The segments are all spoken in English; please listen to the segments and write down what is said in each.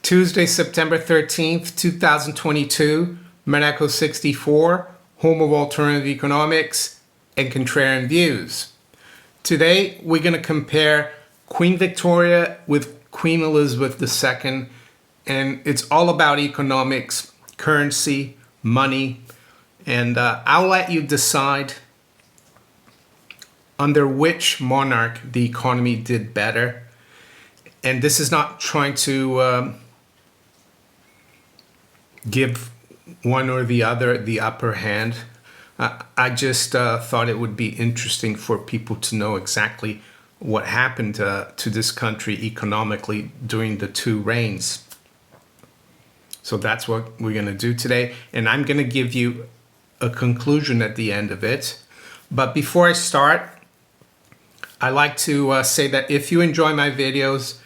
Tuesday, September 13th, 2022, Monaco 64, home of alternative economics and contrarian views. Today, we're going to compare Queen Victoria with Queen Elizabeth II, and it's all about economics, currency, money, and I'll let you decide under which monarch the economy did better. And this is not trying to give one or the other the upper hand. I just thought it would be interesting for people to know exactly what happened to this country economically during the two reigns. So that's what we're going to do today. And I'm going to give you a conclusion at the end of it. But before I start, I like to say that if you enjoy my videos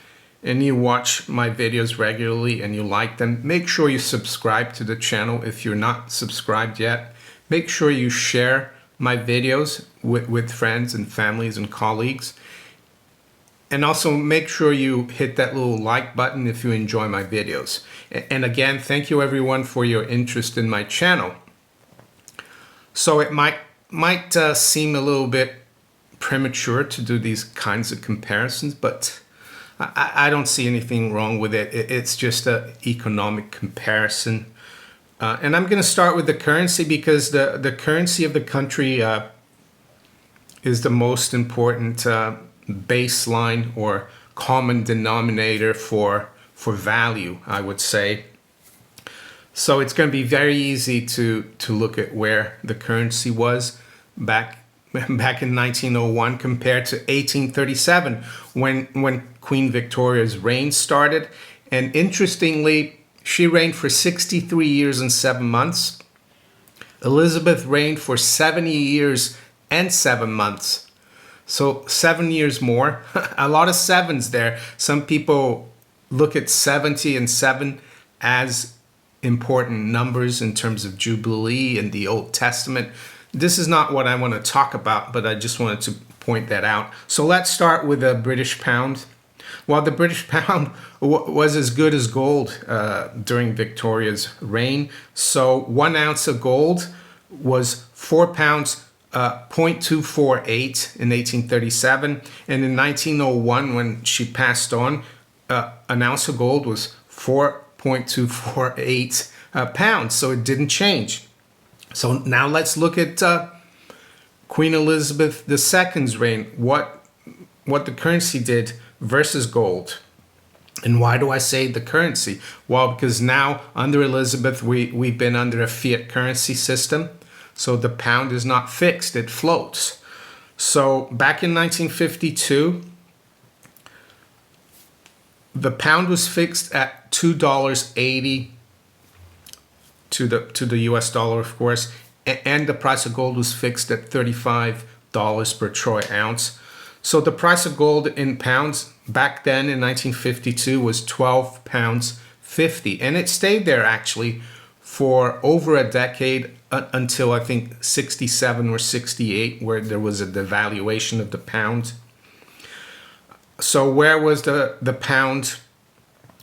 and you watch my videos regularly and you like them, make sure you subscribe to the channel if you're not subscribed yet. Make sure you share my videos with friends and families and colleagues. And also make sure you hit that little like button if you enjoy my videos. And again, thank you everyone for your interest in my channel. So it might seem a little bit premature to do these kinds of comparisons, but I don't see anything wrong with it. It's just an economic comparison. And I'm going to start with the currency because the currency of the country is the most important baseline or common denominator for value, I would say. So it's going to be very easy to look at where the currency was back in 1901 compared to 1837 when Queen Victoria's reign started. And interestingly, she reigned for 63 years and 7 months. Elizabeth reigned for 70 years and 7 months. So 7 years more. A lot of sevens there. Some people look at 70 and 7 as important numbers in terms of Jubilee and the Old Testament. This is not what I want to talk about, but I just wanted to point that out. So let's start with the British pound. Well, the British pound was as good as gold during Victoria's reign. So 1 ounce of gold was 4 pounds, 0.248 in 1837. And in 1901, when she passed on, an ounce of gold was 4.248 pounds. So it didn't change. So now let's look at Queen Elizabeth II's reign, what the currency did versus gold. And why do I say the currency? Well, because now under Elizabeth, we've been under a fiat currency system. So the pound is not fixed, it floats. So back in 1952, the pound was fixed at $2.80 to the US dollar, of course, and the price of gold was fixed at $35 per troy ounce. So the price of gold in pounds back then in 1952 was 12 pounds 50, and it stayed there actually for over a decade until I think 67 or 68, where there was a devaluation of the pound. So where was the pound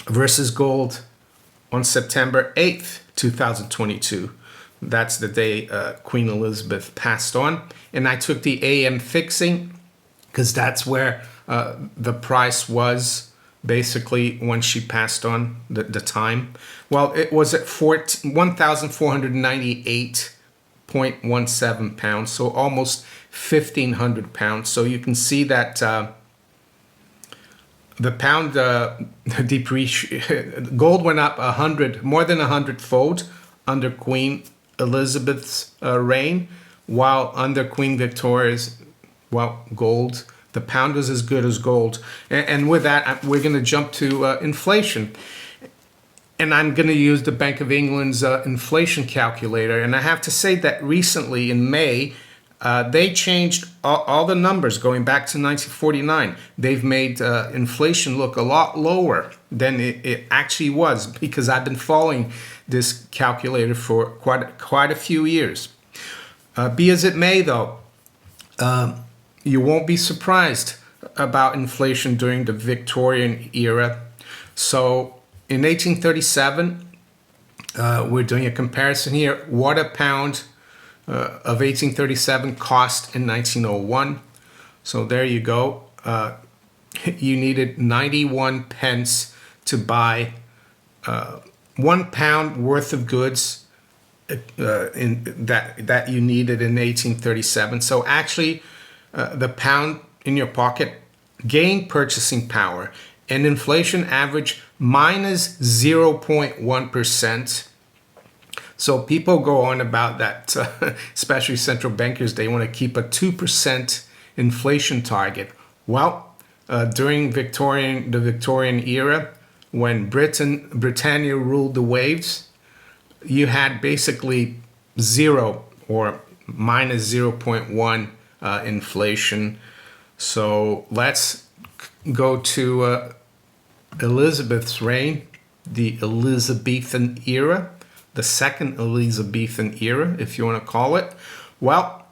versus gold on September 8th, 2022? That's the day Queen Elizabeth passed on. And I took the AM fixing because that's where the price was basically when she passed on, the time. Well, it was at 1,498.17 pounds, so almost 1,500 pounds. So you can see that the pound depreciated. Gold went up more than 100-fold under Queen Elizabeth's reign, while under Queen Victoria's, gold, the pound was as good as gold. And with that, we're going to jump to inflation. And I'm going to use the Bank of England's inflation calculator. And I have to say that recently in May, they changed all the numbers going back to 1949. They've made inflation look a lot lower than it actually was, because I've been following this calculator for quite a few years. Be as it may, though, you won't be surprised about inflation during the Victorian era. So in 1837, we're doing a comparison here. What a pound of 1837 cost in 1901. So there you go. You needed 91 pence to buy 1 pound worth of goods in that you needed in 1837. So actually, the pound in your pocket gained purchasing power, and inflation averaged minus 0.1%. So people go on about that, especially central bankers, they want to keep a 2% inflation target. Well, during the Victorian era, when Britannia ruled the waves, you had basically zero or minus 0.1 inflation. So let's go to Elizabeth's reign, the Elizabethan era, the second Elizabethan era, if you want to call it. Well,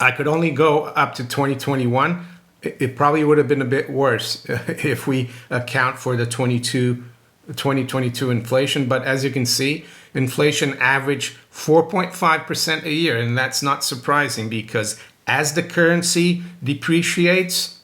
I could only go up to 2021. It probably would have been a bit worse if we account for the 2022 inflation. But as you can see, inflation averaged 4.5% a year. And that's not surprising, because as the currency depreciates,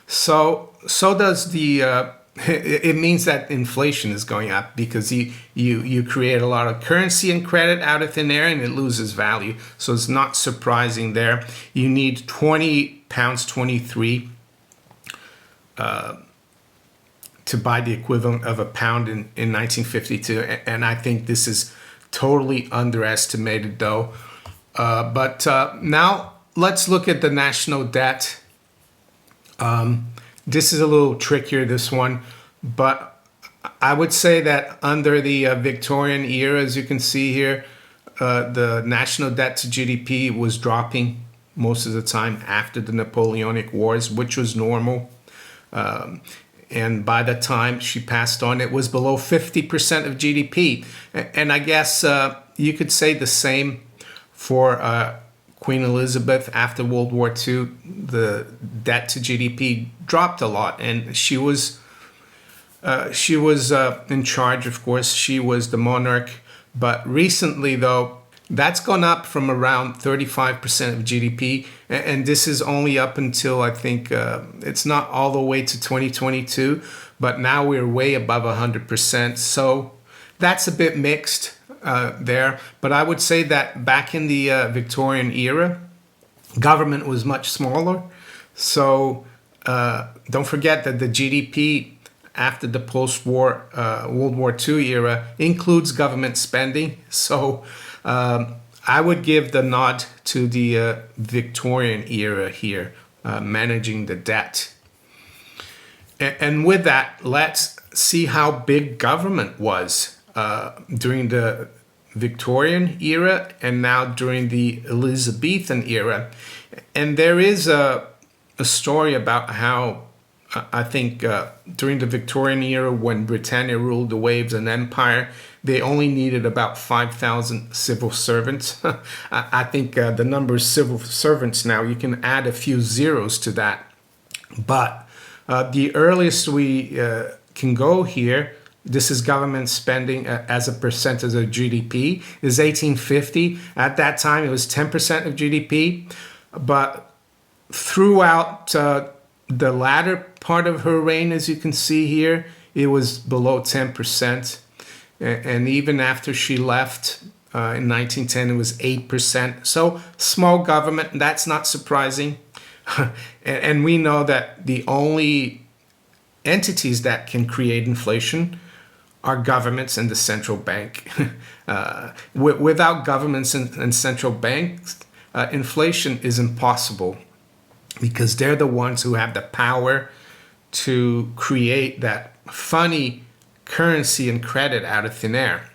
so does the it means that inflation is going up, because you create a lot of currency and credit out of thin air and it loses value. So it's not surprising there. You need 20 pounds 23 to buy the equivalent of a pound in 1952. And I think this is totally underestimated though. But now let's look at the national debt. This is a little trickier, this one, but I would say that under the Victorian era, as you can see here, the national debt to GDP was dropping most of the time after the Napoleonic Wars, which was normal. And by the time she passed on, it was below 50% of GDP. And I guess you could say the same for Queen Elizabeth. After World War II, the debt to GDP dropped a lot, and she was in charge, of course. She was the monarch. But recently, though, that's gone up from around 35% of GDP, and this is only up until, I think, it's not all the way to 2022, but now we're way above 100%. So that's a bit mixed there. But I would say that back in the Victorian era, government was much smaller. So don't forget that the GDP after the post-war World War II era includes government spending. So I would give the nod to the Victorian era here, managing the debt. And with that, let's see how big government was during the Victorian era and now during the Elizabethan era. And there is a story about how I think during the Victorian era, when Britannia ruled the waves and empire, they only needed about 5,000 civil servants. I think the number of civil servants now, you can add a few zeros to that. But the earliest we can go here, this is government spending as a percentage of GDP, is 1850. At that time, it was 10% of GDP. But throughout the latter part of her reign, as you can see here, it was below 10%. And even after she left in 1910, it was 8%. So small government, that's not surprising. And we know that the only entities that can create inflation are governments and the central bank. Without governments and central banks, inflation is impossible, because they're the ones who have the power to create that funny currency and credit out of thin air.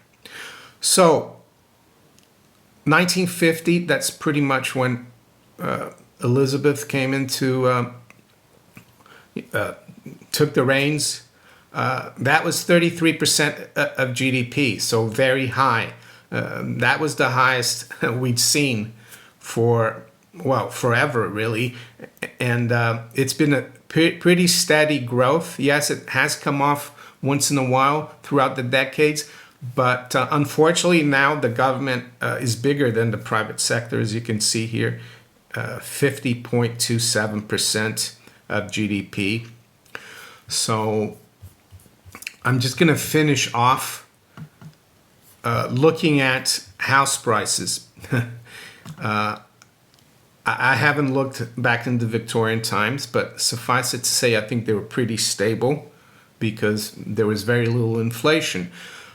So 1950, that's pretty much when Elizabeth came into, took the reins. That was 33% of GDP, so very high. That was the highest we'd seen for, well, forever, really. And it's been a pretty steady growth. Yes, it has come off once in a while throughout the decades. But unfortunately, now the government is bigger than the private sector, as you can see here, 50.27% of GDP. So I'm just going to finish off looking at house prices. I haven't looked back into Victorian times, but suffice it to say, I think they were pretty stable because there was very little inflation.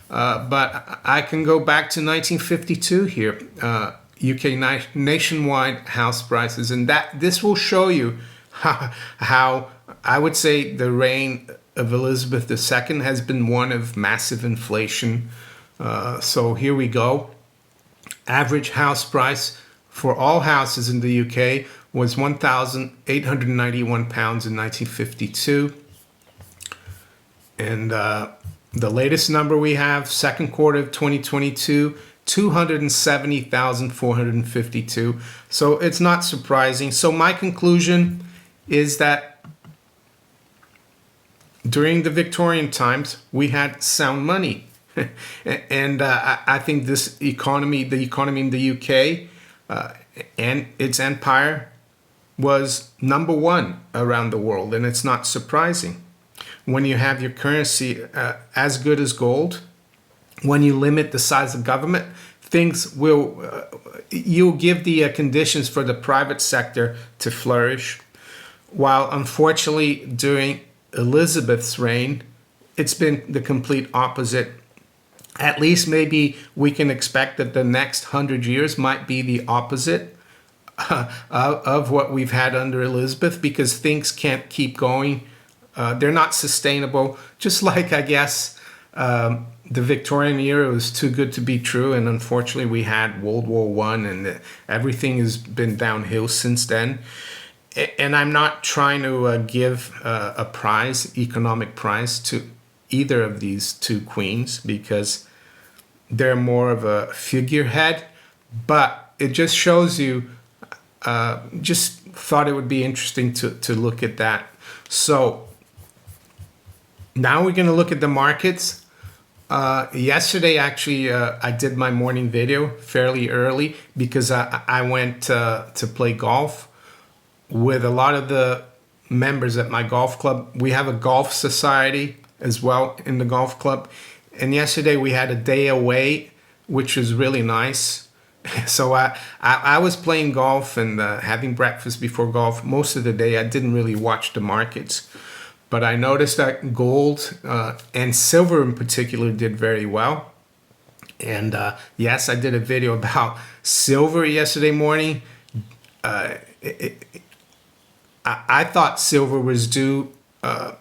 But I can go back to 1952 here, UK nationwide house prices, and this will show you how I would say the reign of Elizabeth II has been one of massive inflation. So here we go. Average house price for all houses in the UK was £1,891 in 1952. And the latest number we have, second quarter of 2022, 270,452. So it's not surprising. So my conclusion is that during the Victorian times, we had sound money. And I think the economy in the UK and its empire was number one around the world. And it's not surprising. When you have your currency as good as gold, when you limit the size of government, things will, you'll give the conditions for the private sector to flourish. While unfortunately during Elizabeth's reign, it's been the complete opposite. At least maybe we can expect that the next 100 years might be the opposite of what we've had under Elizabeth, because things can't keep going. They're not sustainable. Just like, I guess, the Victorian era was too good to be true, and unfortunately we had World War I, and everything has been downhill since then. And I'm not trying to give a prize, economic prize, to either of these two queens, because they're more of a figurehead, but it just shows you, just thought it would be interesting to look at that. So now we're going to look at the markets. Yesterday, actually, I did my morning video fairly early because I went to play golf with a lot of the members at my golf club. We have a golf society as well in the golf club. And yesterday we had a day away, which was really nice. So I was playing golf and having breakfast before golf. Most of the day I didn't really watch the markets. But I noticed that gold and silver in particular did very well. And yes, I did a video about silver yesterday morning. I thought silver was due,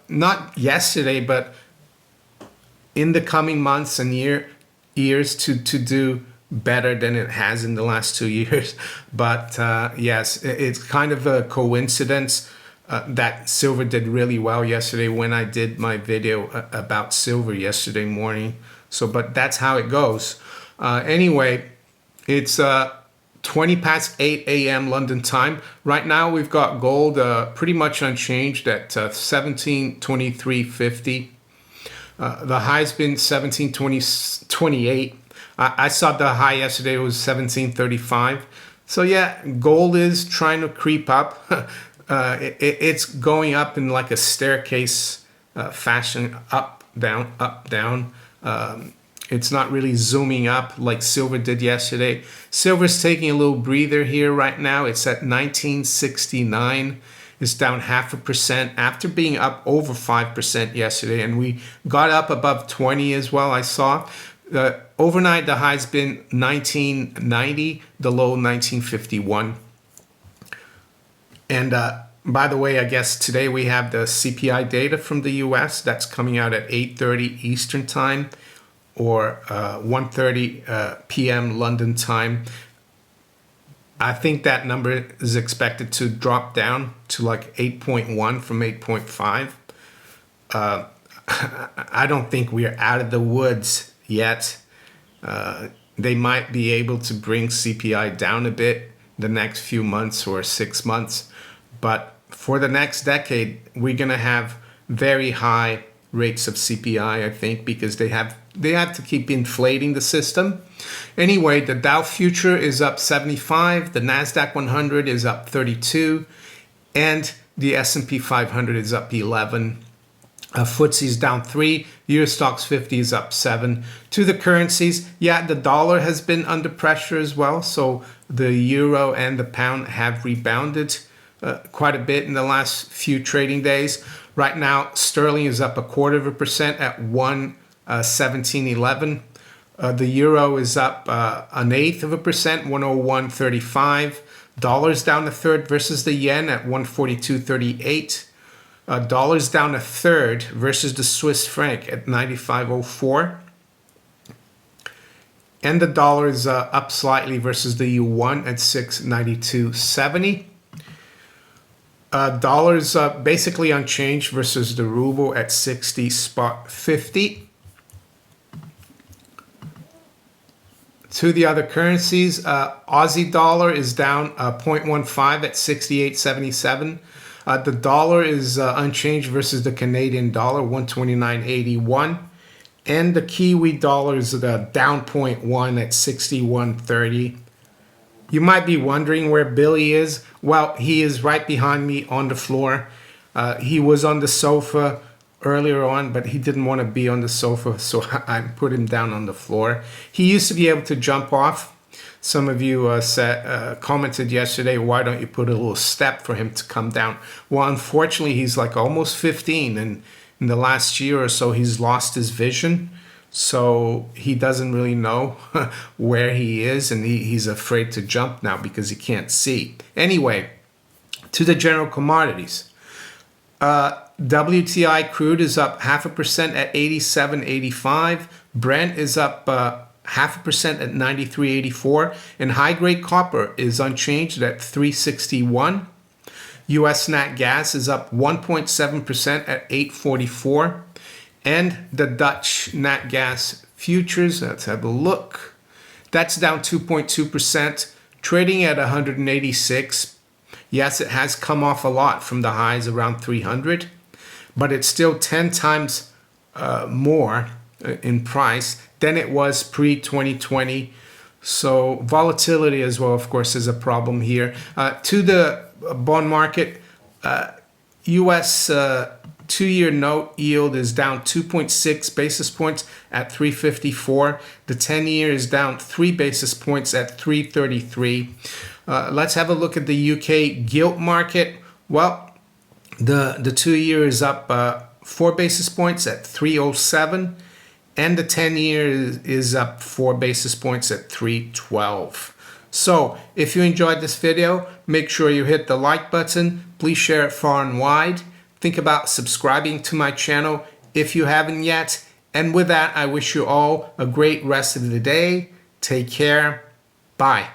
not yesterday, but in the coming months and years to do better than it has in the last 2 years. But yes, it's kind of a coincidence that silver did really well yesterday when I did my video about silver yesterday morning. So, but that's how it goes. Anyway, it's 20 past 8 a.m. London time. Right now we've got gold pretty much unchanged at 1723.50. The high's been 1728. I saw the high yesterday was 1735. So yeah, gold is trying to creep up. It's going up in like a staircase fashion, up, down, up, down. It's not really zooming up like silver did yesterday. Silver's taking a little breather here right now. It's at 1969. It's down 0.5% after being up over 5% yesterday. And we got up above 20 as well, I saw. Overnight, the high's been 1990, the low 1951. And by the way, I guess today we have the CPI data from the US. That's coming out at 8:30 Eastern time, or 1:30 p.m. London time. I think that number is expected to drop down to like 8.1 from 8.5. I don't think we're out of the woods yet. They might be able to bring CPI down a bit the next few months or 6 months. But for the next decade, we're going to have very high rates of CPI, I think, because they have to keep inflating the system. Anyway, the Dow future is up 75, the Nasdaq 100 is up 32, and the S&P 500 is up 11. FTSE's down 3, US Stocks 50 is up 7. To the currencies, yeah, the dollar has been under pressure as well, so the euro and the pound have rebounded quite a bit in the last few trading days. Right now, sterling is up 0.25% at 1.1711. The euro is up 0.125%, 101.35. Dollars down a third versus the yen at 142.38. Dollars down a third versus the Swiss franc at 95.04. And the dollar is up slightly versus the yuan at 692.70. Dollars basically unchanged versus the ruble at 60.50. To the other currencies, Aussie dollar is down 0.15 at 68.77. The dollar is unchanged versus the Canadian dollar, 129.81. And the Kiwi dollar is down 0.1 at 61.30. You might be wondering where Billy is. Well, he is right behind me on the floor. He was on the sofa earlier on, but he didn't want to be on the sofa, so I put him down on the floor. He used to be able to jump off. Some of you commented yesterday, why don't you put a little step for him to come down? Well, unfortunately, he's like almost 15, and in the last year or so, he's lost his vision. So he doesn't really know where he is, and he's afraid to jump now because he can't see. Anyway, to the general commodities. WTI crude is up 0.5% at 87.85. Brent is up 0.5% at 93.84. And high-grade copper is unchanged at 361. US nat gas is up 1.7% at 844. And the Dutch nat gas futures, let's have a look. That's down 2.2%, trading at 186. Yes, it has come off a lot from the highs around 300, but it's still 10 times more in price than it was pre-2020. So volatility as well, of course, is a problem here. To the bond market, US 2-year note yield is down 2.6 basis points at 354. The 10-year is down 3 basis points at 333. Let's have a look at the UK gilt market. Well, the 2-year is up 4 basis points at 307. And the 10-year is up 4 basis points at 312. So if you enjoyed this video, make sure you hit the like button. Please share it far and wide. Think about subscribing to my channel if you haven't yet. And with that, I wish you all a great rest of the day. Take care. Bye.